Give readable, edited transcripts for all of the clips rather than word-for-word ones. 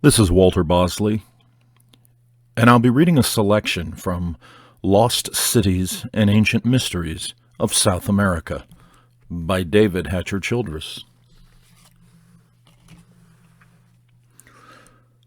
This is Walter Bosley, and I'll be reading a selection from Lost Cities and Ancient Mysteries of South America by David Hatcher Childress.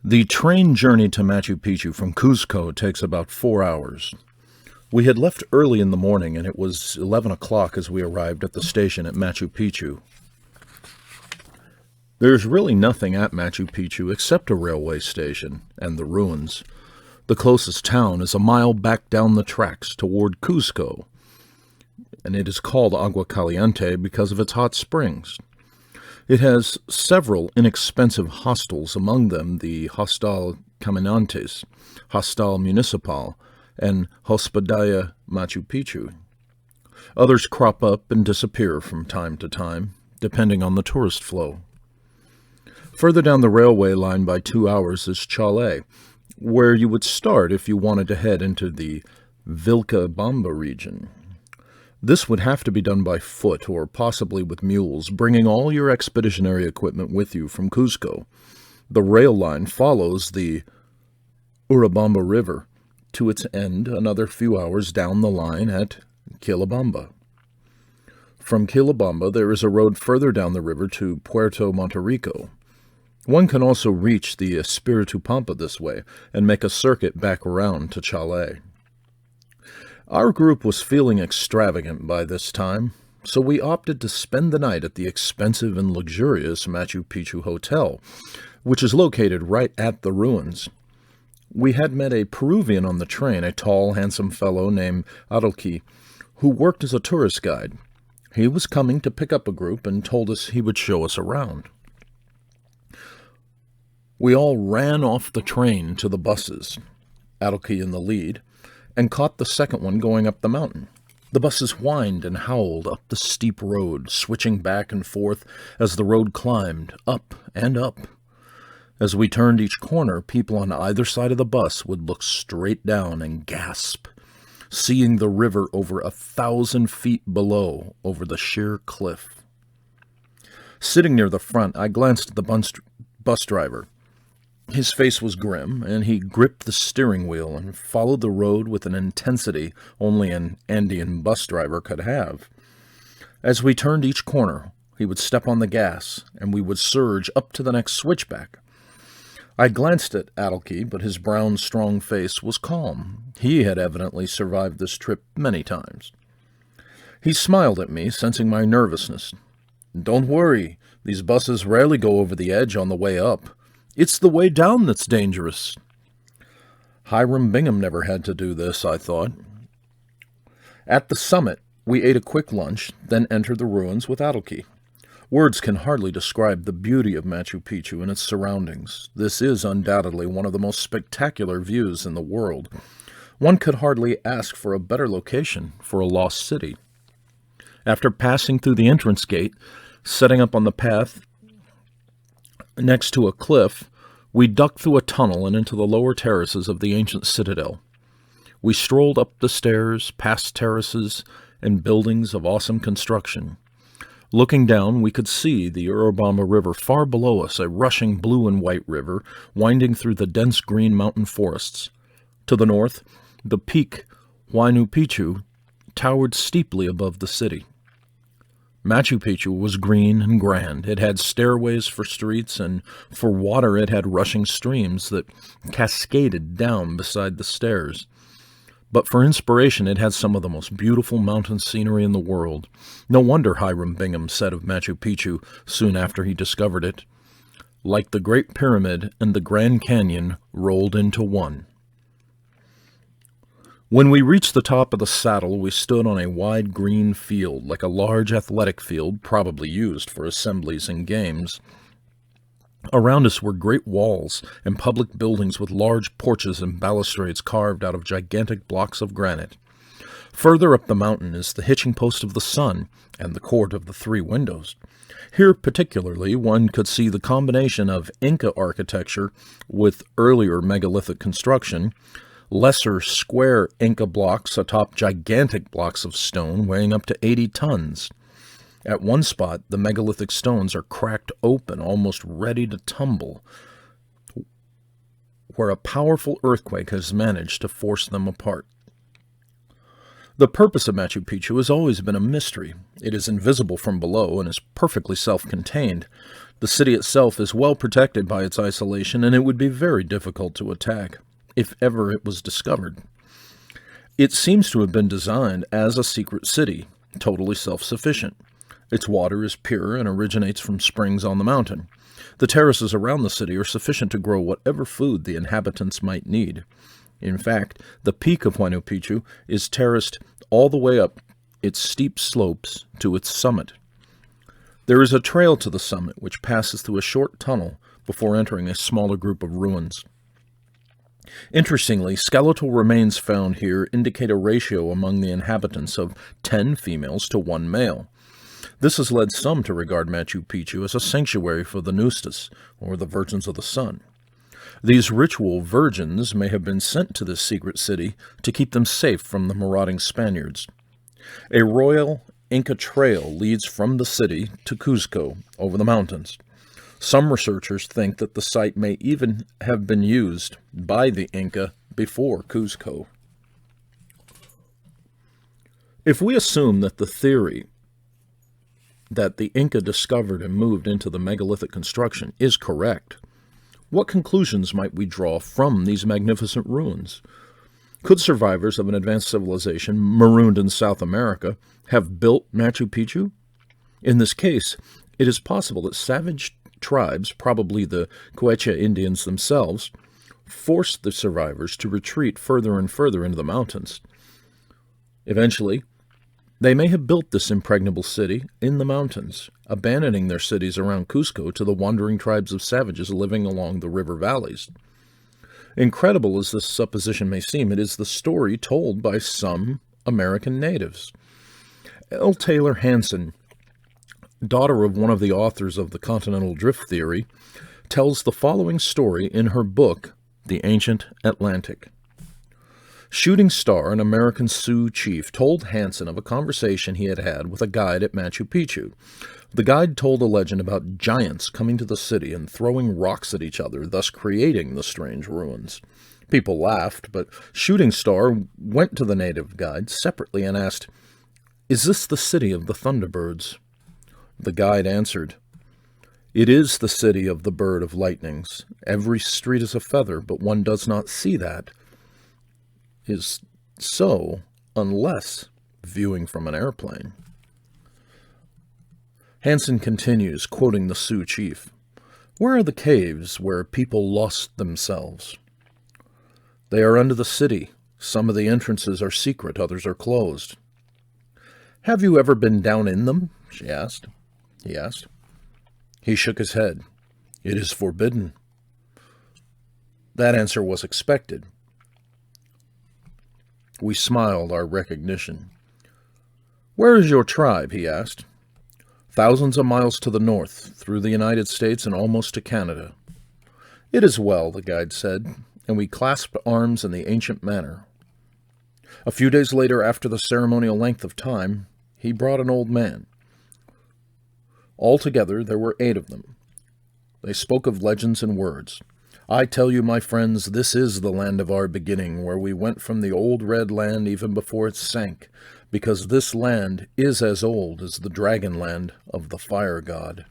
The train journey to Machu Picchu from Cusco takes about 4 hours. We had left early in the morning, and it was 11 o'clock as we arrived at the station at Machu Picchu. There's really nothing at Machu Picchu except a railway station and the ruins. The closest town is a mile back down the tracks toward Cusco, and it is called Agua Caliente because of its hot springs. It has several inexpensive hostels, among them the Hostal Caminantes, Hostal Municipal, and Hospedaya Machu Picchu. Others crop up and disappear from time to time, depending on the tourist flow. Further down the railway line by 2 hours is Chalé, where you would start if you wanted to head into the Vilcabamba region. This would have to be done by foot or possibly with mules, bringing all your expeditionary equipment with you from Cusco. The rail line follows the Urubamba River to its end another few hours down the line at Quillabamba. From Quillabamba, there is a road further down the river to Puerto Monterrico. One can also reach the Espiritu Pampa this way and make a circuit back around to Chalé. Our group was feeling extravagant by this time, so we opted to spend the night at the expensive and luxurious Machu Picchu Hotel, which is located right at the ruins. We had met a Peruvian on the train, a tall, handsome fellow named Adelki, who worked as a tourist guide. He was coming to pick up a group and told us he would show us around. We all ran off the train to the buses, Adelki in the lead, and caught the second one going up the mountain. The buses whined and howled up the steep road, switching back and forth as the road climbed, up and up. As we turned each corner, people on either side of the bus would look straight down and gasp, seeing the river over 1,000 feet below over the sheer cliff. Sitting near the front, I glanced at the bus driver. His face was grim, and he gripped the steering wheel and followed the road with an intensity only an Andean bus driver could have. As we turned each corner, he would step on the gas, and we would surge up to the next switchback. I glanced at Adelki, but his brown, strong face was calm. He had evidently survived this trip many times. He smiled at me, sensing my nervousness. "Don't worry, these buses rarely go over the edge on the way up. It's the way down that's dangerous." Hiram Bingham never had to do this, I thought. At the summit, we ate a quick lunch, then entered the ruins with Adelki. Words can hardly describe the beauty of Machu Picchu and its surroundings. This is undoubtedly one of the most spectacular views in the world. One could hardly ask for a better location for a lost city. After passing through the entrance gate, setting up on the path next to a cliff, we ducked through a tunnel and into the lower terraces of the ancient citadel. We strolled up the stairs, past terraces and buildings of awesome construction. Looking down, we could see the Urubamba River far below us, a rushing blue and white river winding through the dense green mountain forests. To the north, the peak Huayna Picchu towered steeply above the city. Machu Picchu was green and grand. It had stairways for streets, and for water it had rushing streams that cascaded down beside the stairs. But for inspiration it had some of the most beautiful mountain scenery in the world. No wonder Hiram Bingham said of Machu Picchu soon after he discovered it, "Like the Great Pyramid and the Grand Canyon rolled into one." When we reached the top of the saddle, we stood on a wide green field, like a large athletic field, probably used for assemblies and games. Around us were great walls and public buildings with large porches and balustrades carved out of gigantic blocks of granite. Further up the mountain is the hitching post of the sun and the court of the 3 windows. Here particularly one could see the combination of Inca architecture with earlier megalithic construction, lesser square Inca blocks atop gigantic blocks of stone weighing up to 80 tons. At one spot, the megalithic stones are cracked open, almost ready to tumble. where a powerful earthquake has managed to force them apart. The purpose of Machu Picchu has always been a mystery. It is invisible from below and is perfectly self-contained. The city itself is well protected by its isolation, and it would be very difficult to attack, if ever it was discovered. It seems to have been designed as a secret city, totally self-sufficient. Its water is pure and originates from springs on the mountain. The terraces around the city are sufficient to grow whatever food the inhabitants might need. In fact, the peak of Machu Picchu is terraced all the way up its steep slopes to its summit. There is a trail to the summit which passes through a short tunnel before entering a smaller group of ruins. Interestingly, skeletal remains found here indicate a ratio among the inhabitants of 10 females to 1 male. This has led some to regard Machu Picchu as a sanctuary for the Nustas, or the Virgins of the Sun. These ritual virgins may have been sent to this secret city to keep them safe from the marauding Spaniards. A royal Inca trail leads from the city to Cusco over the mountains. Some researchers think that the site may even have been used by the Inca before Cusco. If we assume that the theory that the Inca discovered and moved into the megalithic construction is correct, what conclusions might we draw from these magnificent ruins? Could survivors of an advanced civilization marooned in South America have built Machu Picchu? In this case, it is possible that savage tribes, probably the Quechua Indians themselves, forced the survivors to retreat further and further into the mountains. Eventually, they may have built this impregnable city in the mountains, abandoning their cities around Cusco to the wandering tribes of savages living along the river valleys. Incredible as this supposition may seem, it is the story told by some American natives. L. Taylor Hanson, daughter of one of the authors of the continental drift theory, tells the following story in her book, The Ancient Atlantic. Shooting Star, an American Sioux chief, told Hanson of a conversation he had had with a guide at Machu Picchu. The guide told a legend about giants coming to the city and throwing rocks at each other, thus creating the strange ruins. People laughed, but Shooting Star went to the native guide separately and asked, "Is this the city of the Thunderbirds?" The guide answered, "It is the city of the bird of lightnings. Every street is a feather, but one does not see that is so unless viewing from an airplane." Hanson continues, quoting the Sioux chief, "Where are the caves where people lost themselves?" "They are under the city. Some of the entrances are secret, others are closed." "Have you ever been down in them?" He asked. He shook his head. "It is forbidden." That answer was expected. We smiled our recognition. "Where is your tribe?" he asked. "Thousands of miles to the north, through the United States and almost to Canada." "It is well," the guide said, and we clasped arms in the ancient manner. A few days later, after the ceremonial length of time, he brought an old man. Altogether, there were 8 of them. They spoke of legends and words. "I tell you, my friends, this is the land of our beginning, where we went from the old red land even before it sank, because this land is as old as the dragon land of the fire god."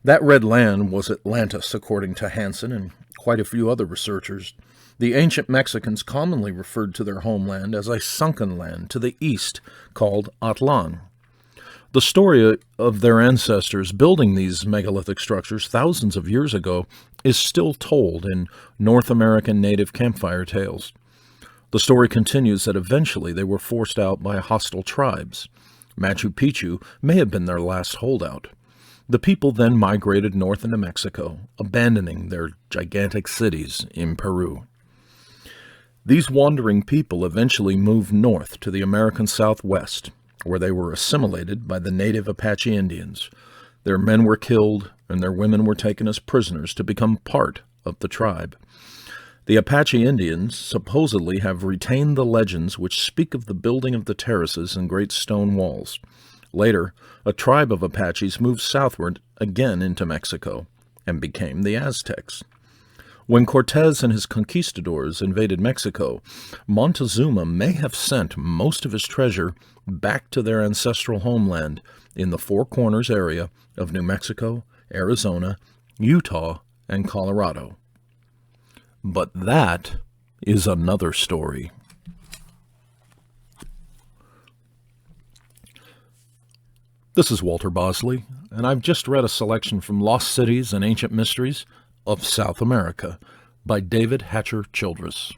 That red land was Atlantis, according to Hanson and quite a few other researchers. The ancient Mexicans commonly referred to their homeland as a sunken land to the east, called Atlan. The story of their ancestors building these megalithic structures thousands of years ago is still told in North American native campfire tales. The story continues that eventually they were forced out by hostile tribes. Machu Picchu may have been their last holdout. The people then migrated north into Mexico, abandoning their gigantic cities in Peru. These wandering people eventually moved north to the American Southwest, where they were assimilated by the native Apache Indians. Their men were killed, and their women were taken as prisoners to become part of the tribe. The Apache Indians supposedly have retained the legends which speak of the building of the terraces and great stone walls. Later, a tribe of Apaches moved southward again into Mexico. and became the Aztecs. When Cortez and his conquistadors invaded Mexico, Montezuma may have sent most of his treasure back to their ancestral homeland in the Four Corners area of New Mexico, Arizona, Utah, and Colorado. But that is another story. This is Walter Bosley, and I've just read a selection from Lost Cities and Ancient Mysteries of South America by David Hatcher Childress.